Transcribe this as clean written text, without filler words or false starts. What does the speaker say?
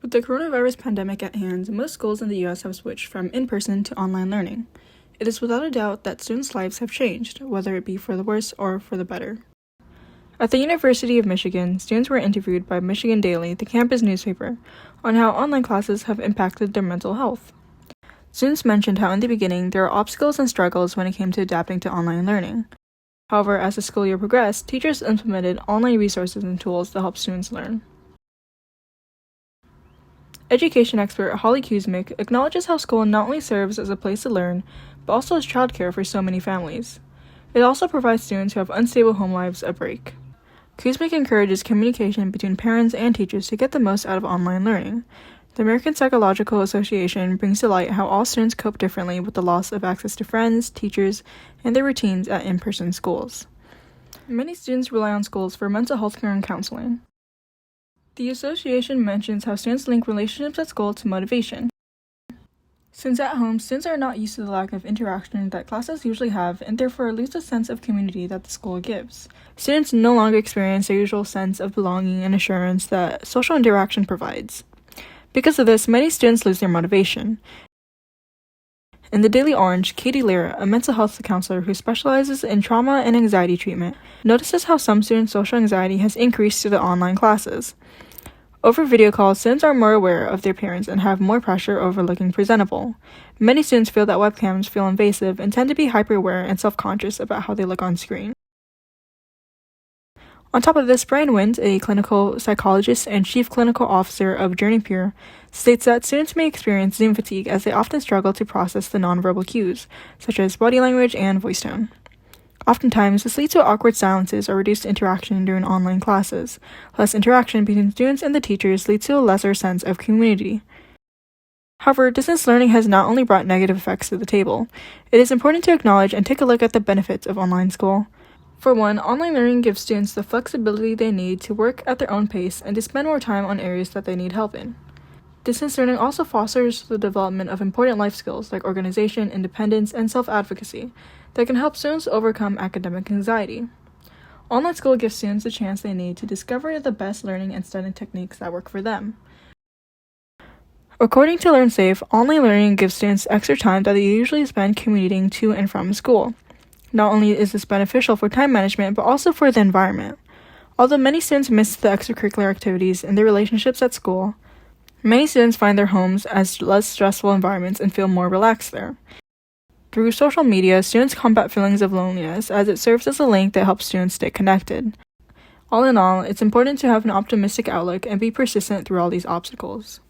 With the coronavirus pandemic at hand, most schools in the U.S. have switched from in-person to online learning. It is without a doubt that students' lives have changed, whether it be for the worse or for the better. At the University of Michigan, students were interviewed by Michigan Daily, the campus newspaper, on how online classes have impacted their mental health. Students mentioned how in the beginning there were obstacles and struggles when it came to adapting to online learning. However, as the school year progressed, teachers implemented online resources and tools to help students learn. Education expert Haylie Tan acknowledges how school not only serves as a place to learn, but also as childcare for so many families. It also provides students who have unstable home lives a break. Tan encourages communication between parents and teachers to get the most out of online learning. The American Psychological Association brings to light how all students cope differently with the loss of access to friends, teachers, and their routines at in-person schools. Many students rely on schools for mental health care and counseling. The association mentions how students link relationships at school to motivation. Since at home, students are not used to the lack of interaction that classes usually have and therefore lose a sense of community that the school gives. Students no longer experience the usual sense of belonging and assurance that social interaction provides. Because of this, many students lose their motivation. In the Daily Orange, Katie Lira, a mental health counselor who specializes in trauma and anxiety treatment, notices how some students' social anxiety has increased through the online classes. Over video calls, students are more aware of their appearance and have more pressure over looking presentable. Many students feel that webcams feel invasive and tend to be hyper-aware and self-conscious about how they look on screen. On top of this, Brian Wind, a clinical psychologist and chief clinical officer of Journey Pure, states that students may experience Zoom fatigue as they often struggle to process the nonverbal cues, such as body language and voice tone. Oftentimes, this leads to awkward silences or reduced interaction during online classes. Less interaction between students and the teachers leads to a lesser sense of community. However, distance learning has not only brought negative effects to the table. It is important to acknowledge and take a look at the benefits of online school. For one, online learning gives students the flexibility they need to work at their own pace and to spend more time on areas that they need help in. Distance learning also fosters the development of important life skills like organization, independence, and self-advocacy that can help students overcome academic anxiety. Online school gives students the chance they need to discover the best learning and studying techniques that work for them. According to LearnSafe, online learning gives students extra time that they usually spend commuting to and from school. Not only is this beneficial for time management, but also for the environment. Although many students miss the extracurricular activities and their relationships at school, many students find their homes as less stressful environments and feel more relaxed there. Through social media, students combat feelings of loneliness as it serves as a link that helps students stay connected. All in all, it's important to have an optimistic outlook and be persistent through all these obstacles.